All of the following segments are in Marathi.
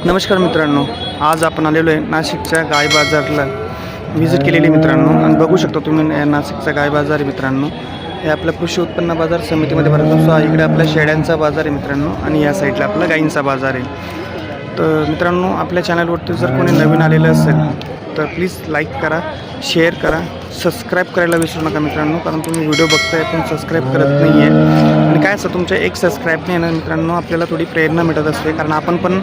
नमस्कार मित्रांनो, आज आपण आलेलो आहे नाशिकच्या गाय बाजारला व्हिजिट केलेली मित्रांनो. आणि बघू शकता तुम्ही नाशिकचा गाय बाजार आहे मित्रांनो. हे आपल्या कृषी उत्पन्न बाजार समितीमध्ये भरत असतो. इकडे आपल्या शेळ्यांचा बाजार आहे मित्रांनो आणि या साईडला आपला गायींचा बाजार आहे. तर मित्रांनो, आपल्या चॅनलवरती जर कोणी नवीन आलेलं असेल तर प्लीज लाईक करा, शेअर करा, सबस्क्राईब करायला विसरू नका मित्रांनो. कारण तुम्ही व्हिडिओ बघताय पण सबस्क्राईब करत नाही आहे. आणि काय असतं, तुमच्या एक सबस्क्राईबने ना मित्रांनो आपल्याला थोडी प्रेरणा मिळत असते. कारण आपण पण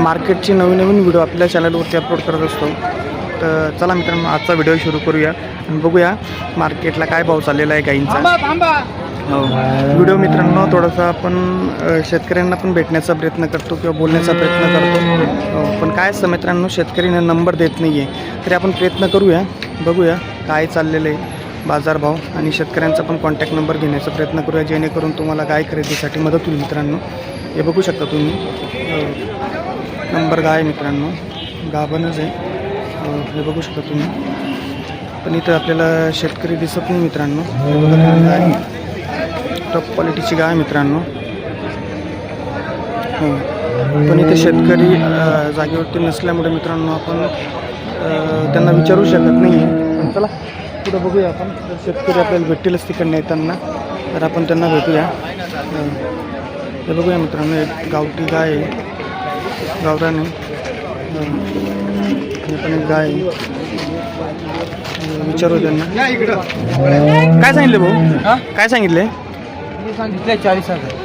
मार्केटची नवीन व्हिडिओ आपल्या चॅनलवरती अपलोड करत असतो. तर चला मित्रांनो, आजचा व्हिडिओ सुरू करूया आणि बघूया मार्केटला काय भाव चाललेला आहे गाईंचा. व्हिडिओ मित्रांनो थोडासा आपण शेतकऱ्यांना पण भेटण्याचा प्रयत्न करतो किंवा बोलण्याचा प्रयत्न करतो. पण काय असतं मित्रांनो, शेतकऱ्यांना नंबर देत नाही आहे. तरी आपण प्रयत्न करूया, बघूया काय चाललेलं आहे बाजारभाव आणि शेतकऱ्यांचा पण कॉन्टॅक्ट नंबर घेण्याचा प्रयत्न करूया, जेणेकरून तुम्हाला गाय खरेदीसाठी मदत होईल मित्रांनो. हे बघू शकता तुम्ही, नंबर गाय मित्रांनो, गाभणच आहे. हे बघू शकता तुम्ही. पण इथं आपल्याला शेतकरी दिसत नाही मित्रांनो. गाय टॉप क्वालिटीची गाय मित्रांनो. पण इथे शेतकरी जागेवरती नसल्यामुळे मित्रांनो आपण त्यांना विचारू शकत नाही. पण चला पुढं बघूया आपण. जर शेतकरी आपल्याला भेटतीलच तिकडनं येताना तर आपण त्यांना भेटूया. हे बघूया मित्रांनो, एक गावठी गाय आहे, गावरान आहे. हे पण एक गाय आहे. विचारू त्यांना. काय सांगितले भाऊ, काय सांगितले?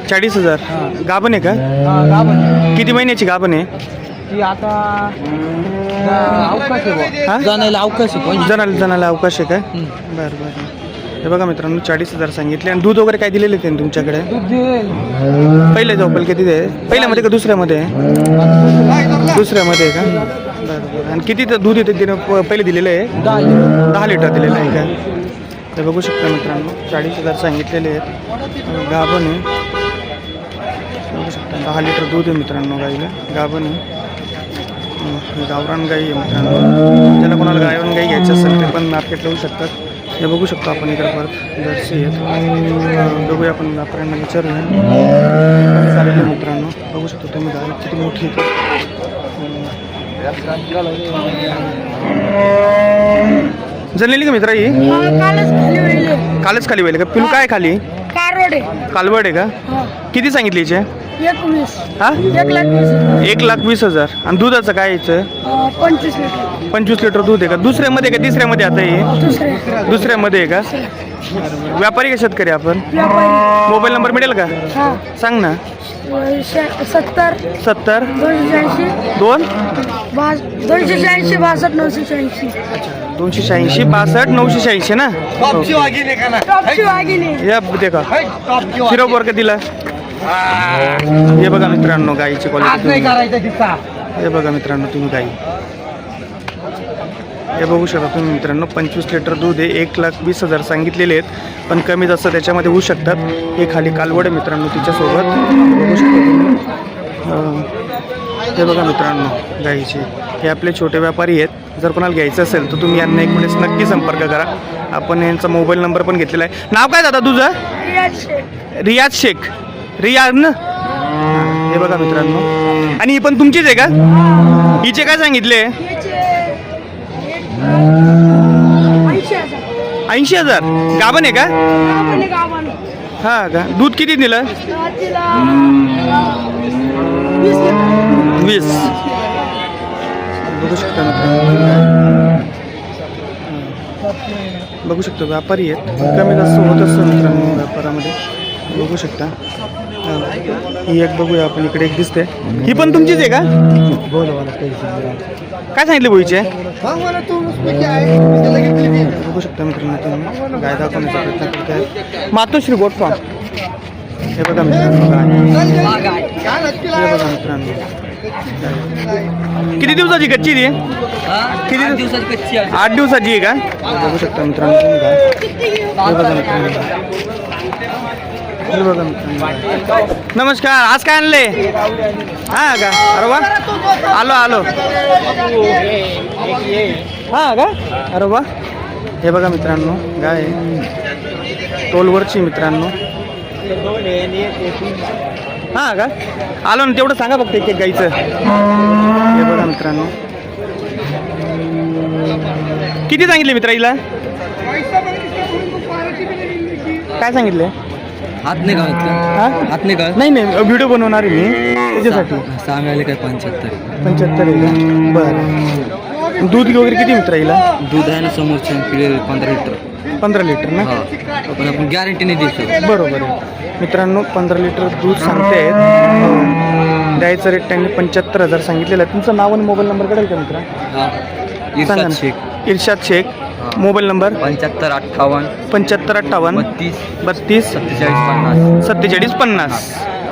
40,000. गाभण आहे का? किती महिन्याची गाभण आहे? ती आता अवकाश आहे, जाण्याला अवकाश आहे. जणाला अवकाश आहे का? बरं बरं. हे बघा मित्रांनो, 40,000 सांगितले. आणि दूध वगैरे काय दिलेले त्यांनी तुमच्याकडे? पहिले झोपल किती आहे? पहिल्यामध्ये का दुसऱ्यामध्ये आहे? दुसऱ्यामध्ये आहे का? बरं बरं. आणि किती दूध येते तिने पहिले दिलेलं आहे? 10 लिटर दिलेलं आहे का? ते बघू शकता मित्रांनो, 40,000 सांगितलेले आहेत. गाभण आहे, बघू शकता. 10 लिटर दूध आहे मित्रांनो गाईला, गाभण आहे. गावरान गाई आहे मित्रांनो. ज्याला कोणाला गावरान गाई घ्यायची असेल ते पण मार्केटला येऊ शकतात. हे बघू शकतो आपण. इकडे परत जर्सी आहेत. बघूया आपण व्यापाऱ्यांना विचारूया. चालेल मित्रांनो, बघू शकतो तुम्ही गाय किती मोठी आहे. जणलेली का मित्रा? ही कालच खाली व्हायला का? पिलू काय खाली? कालवड आहे का? किती सांगितली हिचे? 1,20,000. आणि दुधाचं काय यायचं? 25 लिटर दूध आहे का? दुसऱ्यामध्ये का तिसऱ्यामध्ये? आता हे दुसऱ्यामध्ये आहे का? व्यापारी का शेतकरी आपण? मोबाईल नंबर मिळेल का? सांग ना. 70 2 286 62 986. 286 62 986 ना? या देखा फिरो वर का दिला. हे बघा मित्रांनो गाईची क्वालिटी. हे बघा मित्रांनो तुम्ही गाई, हे बघू शकता तुम्ही मित्रांनो. 25 लिटर दूध आहे. 1,20,000 सांगितलेले आहेत, पण कमी जास्त त्याच्यामध्ये होऊ शकतात. हे खाली कालवड आहे मित्रांनो तिच्यासोबत, बघू शकता तुम्ही. हे बघा मित्रांनो गाईचे. हे आपले छोटे व्यापारी आहेत. जर कोणाला घ्यायचं असेल तर तुम्ही यांना एक वेळेस नक्की संपर्क करा. आपण यांचा मोबाईल नंबर पण घेतलेला आहे. नाव काय दादा तुझं? रियाज शेख. रियाज ना? हे बघा मित्रांनो. आणि ही पण तुमचीच आहे का? हिचे काय सांगितले? 80,000. गाभण आहे का? हा का? दूध किती दिलं? 20. बघू शकता मित्रांनो, बघू शकतो व्यापारी आहेत. कमी जास्त होत असतो मित्रांनो व्यापारामध्ये, बघू शकता. ही एक बघूया आपण. इकडे एक दिसते. ही पण तुमचीच आहे का? काय सांगितले बोईचे? बघू शकता मित्रांनो तुम्ही. गाय दाखवण्याचा प्रयत्न करत आहेत. मातोश्री गोट फार्म. हे बघा मित्रांनो गाय. हे बघा मित्रांनो. किती दिवसाची कच्ची ती? किती दिवसाची कच्ची? 8 दिवसाची आहे का? बघू शकता मित्रांनो तुम्ही गाय. हे बघा मित्रांनो. हे बघा मित्रांनो. नमस्कार. आज काय आणले? हा का? अरे वा, आलो. हा का? अरे वा. हे बघा मित्रांनो गाय तोलवरची मित्रांनो. हां का आलो ना तेवढं सांगा फक्त एक गाईचं. हे बघा मित्रांनो किती सांगितले मित्रा हिला काय सांगितले हात नाही का हां हात नाही का नाही नाही व्हिडिओ बनवणार आहे मी त्याच्यासाठी. सांगायला काय 75. 75 आहे का बरं. दूध वगैरे किती मित्रा हिला दूध आहे ना समोरच्या 15 लिटर. 15 लिटर ना पण आपण गॅरंटी नाही देऊ शकतो. बरोबर आहे मित्रांनो 15 लिटर दूध सांगतायत. द्यायचं रेट त्यांनी 75,000 सांगितलेलं आहे. तुमचं नाव आणि मोबाईल नंबर कळेल का मित्रा सांगा इर्शाद ना. शेख इर्शाद शेख मोबाईल नंबर 7558 7558 32 47 47 50.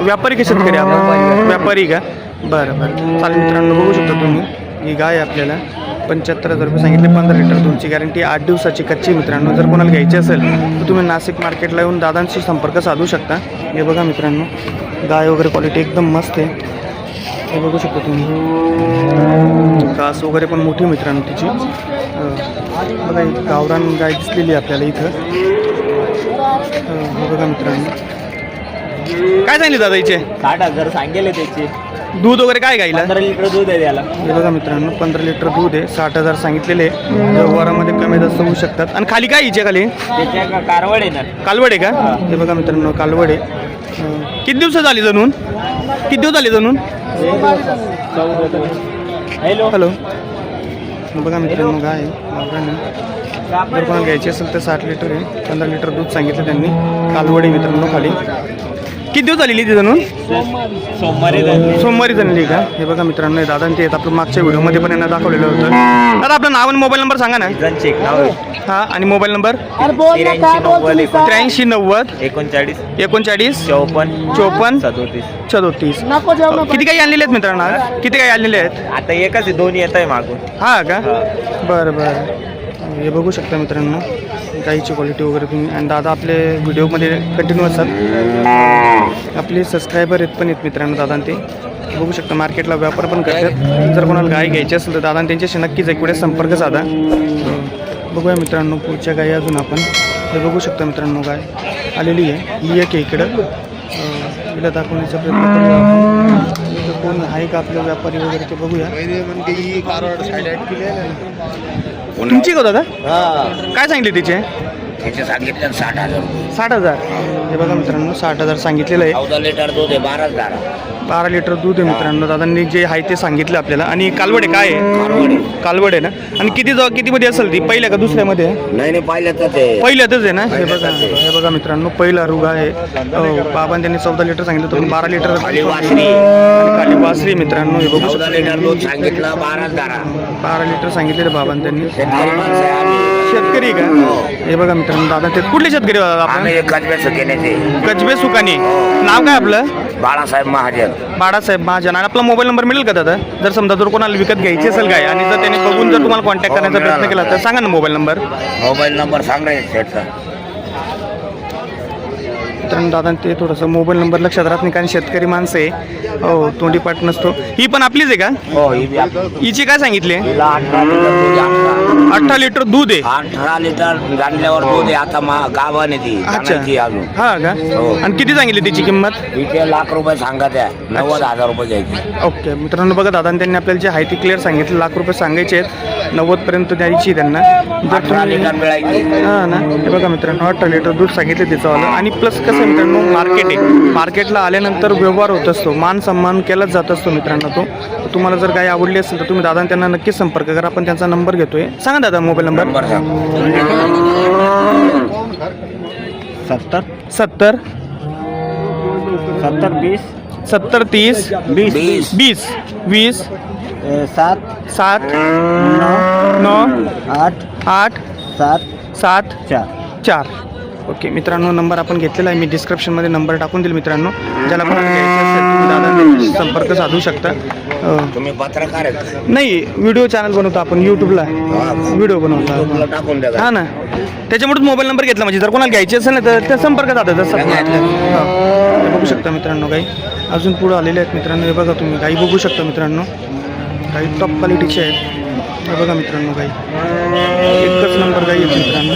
व्यापारी का शेतकरी आपण व्यापारी का बरं बरं चालेल मित्रांनो बघू शकता तुम्ही ही गाय आहे आपल्याला 75,000 रुपये सांगितले. 15 लिटर दूधची गॅरंटी 8 दिवसाची कच्ची. मित्रांनो जर कोणाला घ्यायची असेल तर तुम्ही नाशिक मार्केटला येऊन दादांशी संपर्क साधू शकता. हे बघा मित्रांनो गाय वगैरे क्वालिटी एकदम मस्त आहे. हे बघू शकता तुम्ही कास वगैरे पण मोठी मित्रांनो तिची. बघा ही गावरान गाय दिसलेली आहे आपल्याला इथं. हे बघा मित्रांनो काय सांगितले दादा हिचे 60,000 सांगेल त्याचे. दूध वगैरे काय गाईला 15 लिटर दूध आहे त्याला. हे बघा मित्रांनो 15 लिटर दूध आहे. 60,000 सांगितलेले. व्यवहारामध्ये कमी जास्त होऊ शकतात. आणि खाली काय हिचे खाली त्याच्या कारवड आहे ना कालवड आहे का हे बघा मित्रांनो कालवड आहे. किती दिवस झाली जणून किती दिवस झाले जणून हॅलो हॅलो बघा मित्रांनो गाय गावरान जर कोणाला घ्यायची असेल तर 60 लिटर आहे. 15 लिटर दूध सांगितलं त्यांनी. कालवड आहे मित्रांनो खाली. किती दिवस झालेली ती जणून सोमवारी झालेली का हे बघा मित्रांनो हे दादा ते आपण मागच्या व्हिडिओमध्ये पण यांना दाखवलेलं होतं. दादा आपलं नाव आणि मोबाईल नंबर सांगा ना. हां आणि मोबाईल नंबर 83 90 39 54 37. किती काही आणलेले आहेत मित्रांनो आज? किती काही आणलेले आहेत आता एकच आहे, दोन्ही येत आहे मागून. हां का बरं बरं. हे बघू शकता मित्रांनो गाईची क्वालिटी वगैरे तुम्ही. आणि दादा आपले व्हिडिओमध्ये कंटिन्यू असतात. आपले सबस्क्रायबर आहेत पण आहेत मित्रांनो दादा ते बघू शकता. मार्केटला व्यापार पण करतात. जर कोणाला गाय घ्यायची असेल तर दादा त्यांच्याशी नक्कीच एक वेळेस संपर्क साधा. बघूया मित्रांनो पुढच्या गाई अजून आपण. हे बघू शकता मित्रांनो गाय आलेली आहे. ही एक आहे इकडं. हिला दाखवण्याचा प्रयत्न करूया आपण. इथं कोण आहे का आपले व्यापारी वगैरे ते बघूया. तुमची का दादा काय सांगितले तिचे सांगितलं 60,000 60,000. हे बघा मित्रांनो 60,000 सांगितलेलं आहे. 14 लिटर दूध आहे 12 लिटर दूध आहे मित्रांनो. दादांनी जे आहे ते सांगितलं आपल्याला. आणि कालवड आहे काय आहे कालवड आहे ना. आणि कितीमध्ये असेल ती पहिल्या का दुसऱ्यामध्ये नाही पाहिलं ते पहिल्यातच आहे ना. हे बघा मित्रांनो पहिला रुगा आहे. बाबांनी त्यांनी 14 लिटर सांगितलं तर 12 लिटर खाली वासरी मित्रांनो. हे बघू 14 लिटर दूध सांगितलं 12 लिटर सांगितलेलं बाबांनी त्यांनी. शेतकरी का हे बघा मित्रांनो दादा ते कुठले शेतकरी आपण गजबे सुकानी. नाव काय आपलं बाळासाहेब महाजन. बाळासाहेब महाजन. आणि आपला मोबाईल नंबर मिळेल का दादा जर समजा जर कोणाला विकत घ्यायची असेल काय आणि जर त्याने बघून जर तुम्हाला कॉन्टॅक्ट करण्याचा प्रयत्न केला तर सांगा ना मोबाईल नंबर. मोबाईल नंबर सांगायचं सेटचा. मित्रांनो दादा ते थोडंसं मोबाईल नंबर लक्षात राहत नाही कारण शेतकरी माणसं आहे. हो तोंडी पाठ नसतो. ही पण आपलीच आहे का हो ही बी आपली. हिची काय सांगितले 18 लिटर दूध आहे. 18 लिटर 18 लिटर जाणल्यावर दूध आहे. आता गावाने ती जाणायची अजून. हा का हो. आणि किती सांगितली तिची किंमत इथे ₹1,00,000 सांगत आहे. 90,000 रुपये द्यायची. ओके मित्रांनो बघा दादा त्यांनी आपल्याला जे आहे ती क्लिअर सांगितलं ₹1,00,000 सांगायचे आहेत. 90पर्यंत द्यायची त्यांना. जर 18 लिटर मिळायची. हां ना हे बघा मित्रांनो 18 लिटर दूध सांगितले तिचं. आणि प्लस कसं आहे मित्रांनो मार्केट आहे. मार्केटला आल्यानंतर व्यवहार होत असतो. मान सन्मान केलाच जात असतो मित्रांनो तो. तुम्हाला जर काही आवडली असेल तर तुम्ही दादा त्यांना नक्कीच संपर्क करा. आपण त्यांचा नंबर घेतोय. सांगा दादा मोबाईल नंबर. 70 70 20 70 30 20 20 7 7 9 8 8 7 7 4. 4. ओके मित्रांनो नंबर आपण घेतलेला आहे. मी डिस्क्रिप्शनमध्ये नंबर टाकून देईल मित्रांनो. ज्याला कोणाला घ्यायचं असेल तुम्ही दादांनी संपर्क साधू शकता. तुम्ही पत्रकार आहेत नाही व्हिडिओ चॅनल बनवतो आपण यूट्यूबला व्हिडिओ बनवतो तुला टाकून द्या. हां ना त्याच्यामुळेच मोबाईल नंबर घेतला म्हणजे जर कोणाला घ्यायची असेल ना तर त्या संपर्क साधा जसं हे बघू शकता मित्रांनो गाई अजून पुढं आलेले आहेत मित्रांनो. हे बघा तुम्ही गाई बघू शकता मित्रांनो. गाई टॉप क्वालिटीचे आहेत. हे बघा मित्रांनो गाई एकच नंबर गाई आहेत मित्रांनो.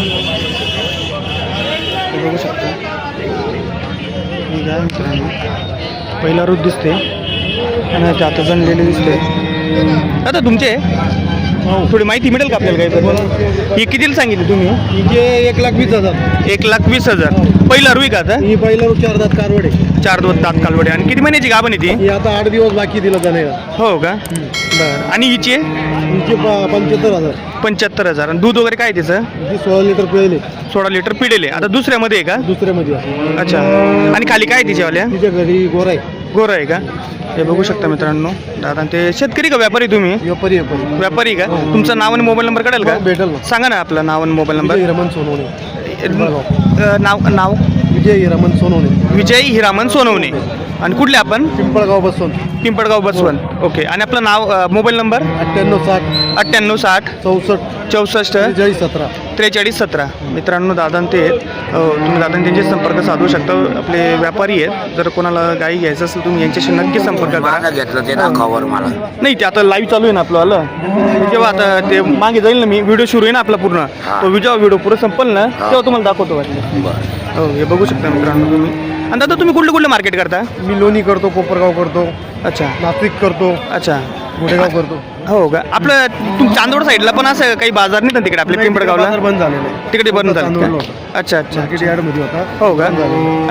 हे बघू शकता ही गाय मित्रांनो. पहिला रूप दिसते आणि ते आता जणलेले दिसते. आता तुमचे थोडी माहिती मिळेल का आपल्याला काही तर? ही कितीला सांगितली तुम्ही? हिचे 1,20,000. 1,20,000. पहिला रुई का आता? ही पहिला 4 दात कारवडे. 4 दिवस दात कालवडे. आणि किती महिन्याची गाभण आहे ती? ही आता 8 दिवस बाकी दिलं जाण्याला. हो का बरं. आणि हिची हिचे 75,000. 75,000. आणि दूध वगैरे काय त्याचं? ही 16 लिटर पिळले. 16 लिटर पिडेले. आता दुसऱ्यामध्ये आहे का? दुसऱ्यामध्ये आहे. अच्छा. आणि खाली काय तिच्यावाल्या? तिच्या घरी गोरा आहे. गोरं आहे का? हे बघू शकता मित्रांनो. दादा ते शेतकरी का व्यापारी तुम्ही? व्यापारी व्यापारी का? तुमचं नाव आणि मोबाईल नंबर कळेल का? भेटेल ना. सांगा ना आपलं नाव आणि मोबाईल नंबर. विजय हिरामन सोनवणे. नाव विजय हिरामन सोनवणे. विजय हिरामन सोनवणे. आणि कुठले आपण? पिंपळगाव बसवून. पिंपळगाव बसवंत. ओके. आणि आपलं नाव मोबाईल नंबर? 9860 9860 64 64 17. 4317. मित्रांनो दादा ते तुम्ही दादा त्यांचे संपर्क साधू शकता. आपले व्यापारी आहेत. जर कोणाला गाई घ्यायचं असेल तुम्ही यांच्याशी नक्की संपर्क करा. माझं घेतलं ते दाखवावर मला. नाही ते आता लाईव्ह चालू आहे ना आपलं आलं. जेव्हा आता ते मागे जाईल ना मी व्हिडिओ सुरू आहे ना आपला पूर्ण तो जेव्हा व्हिडिओ पुरं संपल ना तेव्हा तुम्हाला दाखवतो वाटलं. बरं. हो हे बघू शकता मित्रांनो तुम्ही. आणि दादा तुम्ही कुठले मार्केट करता? मी लोणी करतो, कोपरगाव करतो, अच्छा नाशिक करतो, अच्छा. गुडेगाव करतो. हो का? आपलं चांदोड साईडला पण असं काही बाजार नाही ना तिकडे आपल्या पिंपळगावला? बाजार बंद झालेला आहे. तिकडे बंद झालं चांदोडला का? होता. अच्छा अच्छा. मार्केट यार्डमध्ये होता. हो का?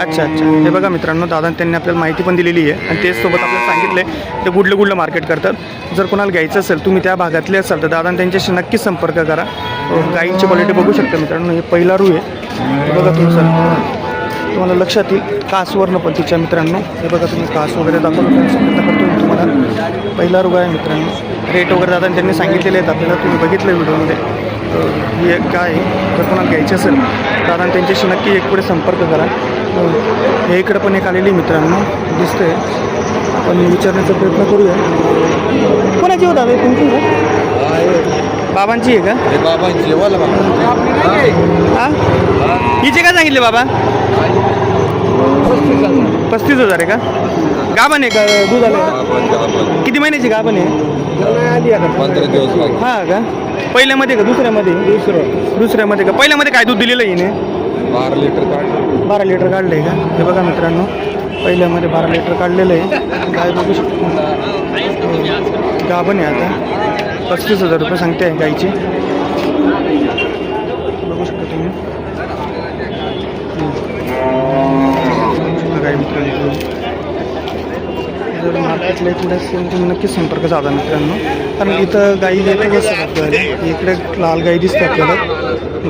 अच्छा अच्छा. हे बघा मित्रांनो दादा त्यांनी आपल्याला माहिती पण दिलेली आहे आणि तेच सोबत आपल्याला सांगितलं ते कुठलं मार्केट करतात. जर कोणाला घ्यायचं असेल तुम्ही त्या भागातले असाल तर दादा त्यांच्याशी नक्कीच संपर्क करा. गाईची क्वालिटी बघू शकता मित्रांनो. हे पहिला रू आहे. हे बघा तुमचं तुम्हाला लक्षात येईल. कासवरनं पण तिच्या मित्रांनो. हे बघा तुम्ही कास वगैरे दाखवतो प्रयत्न करतो मी तुम्हाला. पहिला रुग आहे मित्रांनो. रेट वगैरे दादा त्यांनी सांगितलेले आहेत आपल्याला. तुम्ही बघितलं व्हिडिओमध्ये. ही एक काय जर कोणाला घ्यायची असेल दादा त्यांच्याशी नक्की एक पुढे संपर्क करा. हे इकडं पण एक आलेली मित्रांनो दिसते. आपण विचारण्याचा प्रयत्न करूया. कोणाची हो दादा? तुमची का? बाबांची आहे का? बाबांची हां. हिचे काय सांगितले बाबा? 35,000 आहे का? गाभण आहे का? दूध आलं? किती महिन्याची गाभण आहे? 15 दिवस. हां का? पहिल्यामध्ये का दुसऱ्यामध्ये? दुसऱ्यामध्ये का? पहिल्यामध्ये काय दूध दिलेलं आहे हिने? 12 लिटर काढलं. 12 लिटर काढलं आहे का? हे बघा मित्रांनो पहिल्यामध्ये 12 लिटर काढलेलं आहे. गाय बघू शकतो. गाभण आहे आता. 35,000 रुपये सांगते आहे गाईची. बघू शकता तुम्ही. गाई मित्रांनो जर मार्केटला पुढे असेल तुम्ही नक्कीच संपर्क साधा मित्रांनो. कारण इथं गाई येतच असतात आपल्याला. इकडे लाल गाई दिसते आपल्याला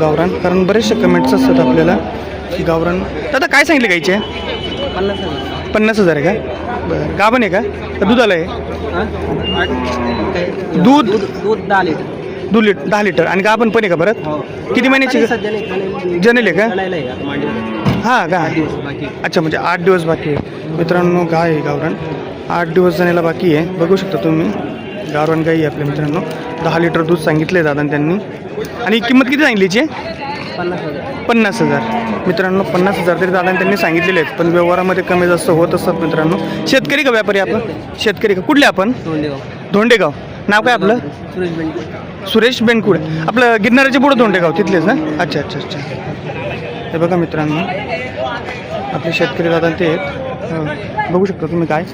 गावरान. कारण बरेचसे कमेंट्स असतात आपल्याला की गावरान. दादा काय सांगितले गाईचे? 50,000 आहे का? बरं. गाभण आहे का? दुधाला आहे? दूध 10 लिटर. आणि गाभण पण आहे का परत? किती महिन्याची? जनेल आहे का? हां का? अच्छा म्हणजे 8 दिवस बाकी आहे मित्रांनो. गाय आहे गावरान. 8 दिवस जनेला बाकी आहे. बघू शकता तुम्ही. गावरान गाई आहे आपल्या मित्रांनो. 10 लिटर दूध सांगितले दादा त्यांनी. आणि किंमत किती सांगितली याची? 50,000 मित्रांनो. 50,000 तरी दादा त्यांनी सांगितलेले आहेत. पण व्यवहारामध्ये कमी जास्त होत असतात मित्रांनो. शेतकरी का व्यापारी आपण? शेतकरी का? कुठले आपण? धोंडेगाव. नाव काय आपलं? सुरेश बेनकुडे. आपलं गिरणाऱ्याच्या पुढं धोंडेगाव तिथलेच ना? अच्छा अच्छा अच्छा. हे बघा मित्रांनो आपले शेतकरी दादा ते आहेत. बघू शकता तुम्ही काय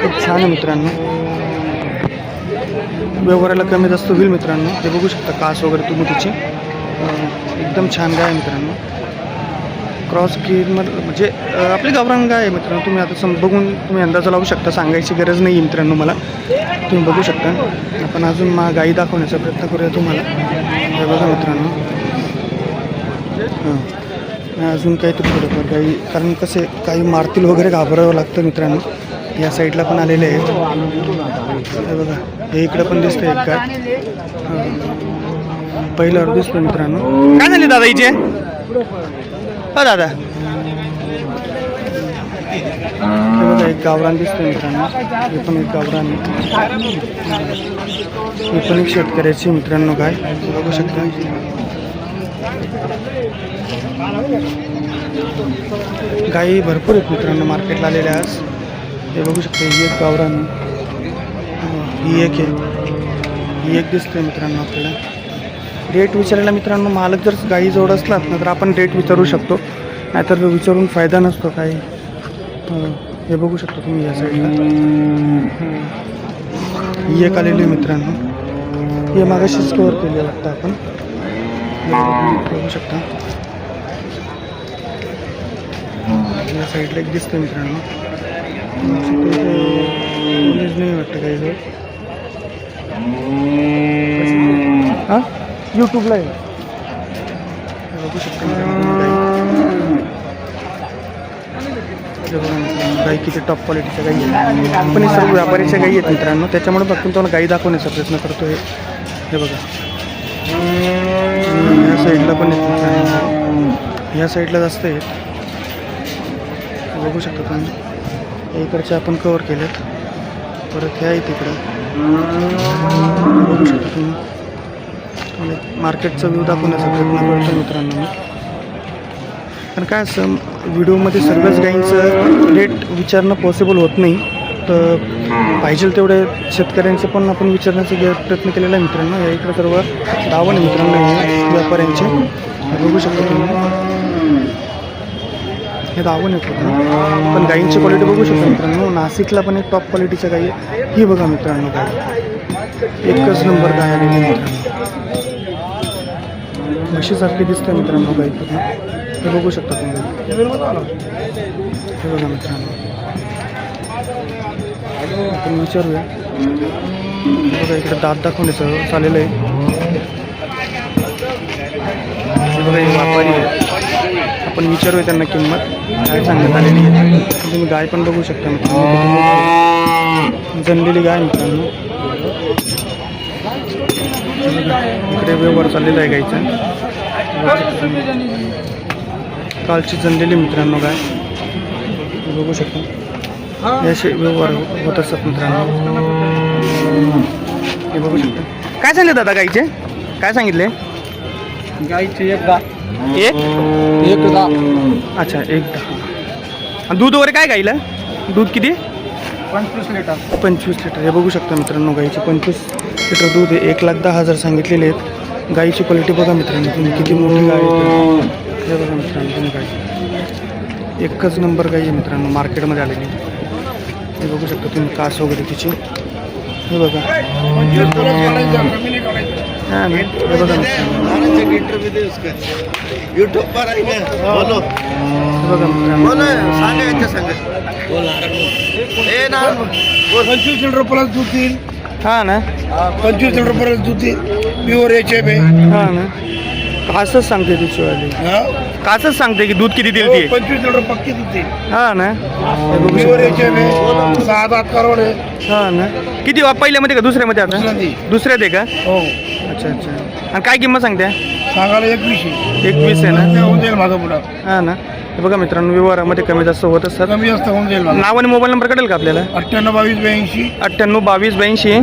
खूप छान आहे मित्रांनो. व्यवहाराला कमी जास्त होईल मित्रांनो. हे बघू शकता कास वगैरे तुम्ही तिची. एकदम छान गाय आहे मित्रांनो. क्रॉस गिरमध्ये म्हणजे आपली गावरान गाय आहे मित्रांनो. तुम्ही आता बघून तुम्ही अंदाजा लावू शकता. सांगायची गरज नाही आहे मित्रांनो मला. तुम्ही बघू शकता. आपण अजून गाई दाखवण्याचा प्रयत्न करूया तुम्हाला. हे बघा मित्रांनो. अजून काही तर थोडंफार गाई. कारण कसे काही मारतील वगैरे घाबरावं लागतं मित्रांनो. या साईडला पण आलेले आहेत. हे बघा हे इकडं पण दिसतं एक गाय. पहिल्यावर दिसतं मित्रांनो. काय झाले दादा हिचे? हो दादा हे बघा एक गावरान दिसतं मित्रांनो. हे पण एक गावरान आहे. हे पण एक शेतकऱ्याची मित्रांनो गाय. बघू शकता. गाई भरपूर आहेत मित्रांनो मार्केटला आलेल्या आज. हे बघू शकता. ही एक गावरान ही एक आहे. ही एक दिसते मित्रांनो आपल्याला. रेट विचारायला मित्रांनो मालक जर गाई जवळ असलात ना तर आपण रेट विचारू शकतो. नाहीतर विचारून फायदा नसतो काही. हे बघू शकता तुम्ही या साईडला ही एक आलेली आहे मित्रांनो. हे मागाशीच कव्हर केले वाटतं आपण. बघू शकता या साईडला एक दिसतं मित्रांनो. कॉलेज नाही वाटतं काही जवळ. हां यूट्यूबला आहे. बघू शकता मित्रांनो गाई किती टॉप क्वालिटीच्या गाई आहेत. आपण हे सर्व व्यापारीच्या गाई आहेत मित्रांनो. त्याच्यामुळे फक्त तुम्हाला गाई दाखवण्याचा प्रयत्न करतो. हे बघा या साईडला पण आहेत मित्रांनो. या साईडला जास्त आहेत. बघू शकता तुम्ही. इकडचे आपण कव्हर केलेत. परत हे आहेत इकडं. बघू शकता तुम्ही. मार्केटचा व्ह्यू दाखवण्याचा प्रयत्न करतो मित्रांनो मी. कारण काय असं व्हिडिओमध्ये सर्वच गाईंचं रेट विचारणं पॉसिबल होत नाही. तर पाहिजे तेवढे शेतकऱ्यांचे पण आपण विचारण्याचा प्रयत्न केलेला आहे मित्रांनो. या इकडे सर्व दावण आहे मित्रांनो हे व्यापाऱ्यांचे. बघू शकता तुम्ही हे दावण आहे पूर्ण. पण गाईंची क्वालिटी बघू शकता मित्रांनो. नाशिकला पण एक टॉप क्वालिटीच्या गाई आहे. ही बघा मित्रांनो गाई एकच नंबर गाय आलेली मित्रांनो. म्हशीसारखी दिसते मित्रांनो गाई पूर्ण. हे बघू शकता तुम्ही. हे बघा मित्रांनो आपण विचारूया. बघा इकडे दात दाखवण्याचं चालेलं आहे. हे बघा हे व्यापारी आहे. आपण विचारूया त्यांना किंमत काय सांगण्यात आलेली आहे. तुम्ही गाय पण बघू शकता मित्रांनो. जनलेली गाय मित्रांनो. इकडे व्यवहार चाललेला आहे गायचा. कालची जनलेली मित्रांनो गाय बघू शकता. याचे व्यवहार होत असतात मित्रांनो. हे बघू शकता. काय सांगितले दादा गाईचे? काय सांगितले? गाईची एक दहा. एक दहा. अच्छा 1-10. आणि दूध वगैरे काय गाईला? दूध किती? 25 लिटर. 25 लिटर. हे बघू शकता मित्रांनो गाईचे 25 लिटर दूध आहे. 1,10,000 सांगितलेले आहेत. गाईची क्वालिटी बघा मित्रांनो तुम्ही किती मोठी गाय आहे. हे बघा मित्रांनो तुम्ही गाय एकच नंबर गाई आहे मित्रांनो मार्केटमध्ये आलेली. हे बघू शकता तुम्ही कास वगैरे तिची. हे बघा हां हे बघा मित्रांनो. यूट्यूब पर आहे ना बोलो. हे बघा मित्रांनो. ए ना 25 लिटर प्लस दूध येईल. हां ना 25 लिटर प्लस दूध येईल. प्युअर एचएफ आहे. हां ना कासच सांगते तिचीवाली. कासच सांगते की दूध किती देईल ती. 25 लिटर पक्की दूध येईल. हां ना हे बघू प्युअर शकता. एचएफ आहे. 6-7 करोड आहे. हां ना किती पहिल्यामध्ये का दुसऱ्यामध्ये आता? दुसऱ्यांदी. दुसऱ्यात आहे का? हो अच्छा अच्छा. आणि काय किंमत सांगते? सांगायला 21 आहे. 21 आहे ना. ते होऊन जाईल माझं पुढं. हां ना हे बघा मित्रांनो व्यवहारामध्ये कमी जास्त होत असतात. कमी जास्त होऊन जाईल माझं. नाव आणि मोबाईल नंबर कळेल का आपल्याला? 98-22-82 98-22-82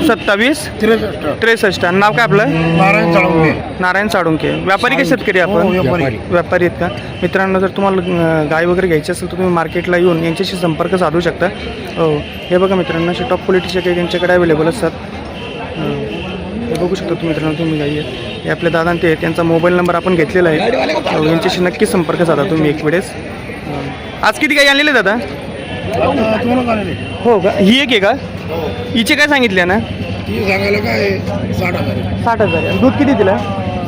27-63 27-63. आणि नाव काय आपलं? नारायण चाळवणे. नारायण साडुंके. व्यापारी का शेतकरी हो, आपण? व्यापारी. व्यापारी आहेत का? मित्रांनो जर तुम्हाला गाय वगैरे घ्यायची असेल तर तुम्ही मार्केटला येऊन यांच्याशी संपर्क साधू शकता. हो हे बघा मित्रांनो असे टॉप क्वालिटीचे काही त्यांच्याकडे अवेलेबल असतात. हे बघू शकता तुम्ही मित्रांनो तुम्ही गाई आहे. हे आपले दादा ते त्यांचा मोबाईल नंबर आपण घेतलेला आहे. यांच्याशी नक्की संपर्क साधा तुम्ही एक वेळेस. आज किती गाई आणलेले दादा? तुम्हाला काय नाही. हो का? ही एक आहे का? हिचे काय सांगितले ना? ती सांगायला काय 60,000. 60,000. दूध किती दिला?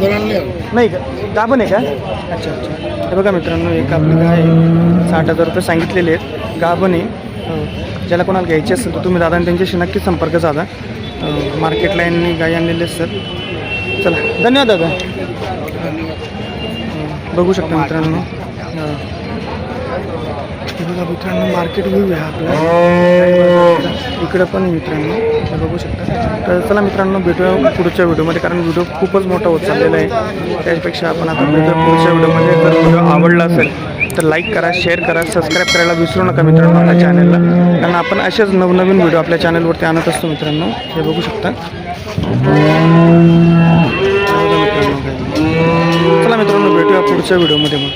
जर आणले नाही का? गाभण आहे का? अच्छा अच्छा. हे बघा मित्रांनो एक आपली गाय 60,000 रुपये सांगितलेले आहेत. गाभण आहे. ज्याला कोणाला घ्यायची असेल तर तुम्ही दादा त्यांच्याशी नक्की संपर्क साधा. मार्केटला यांनी गाय आणलेले असतात. चला धन्यवाद दादा. बघू शकता मित्रांनो. हे बघा मित्रांनो मार्केट व्ह्यू आहे आपला. इकडं पण आहे मित्रांनो हे बघू शकता. तर चला मित्रांनो भेटूया पुढच्या व्हिडिओमध्ये कारण व्हिडिओ खूपच मोठा होत चाललेला आहे. त्यापेक्षा आपण आता भेटूया पुढच्या व्हिडिओमध्ये. जर व्हिडिओ आवडला असेल तर लाईक करा, शेअर करा, सबस्क्राईब करायला विसरू नका मित्रांनो आपल्या चॅनलला. कारण आपण असेच नवनवीन व्हिडिओ आपल्या चॅनलवरती आणत असतो मित्रांनो. हे बघू शकता. चला मित्रांनो भेटूया पुढच्या व्हिडिओमध्ये मग.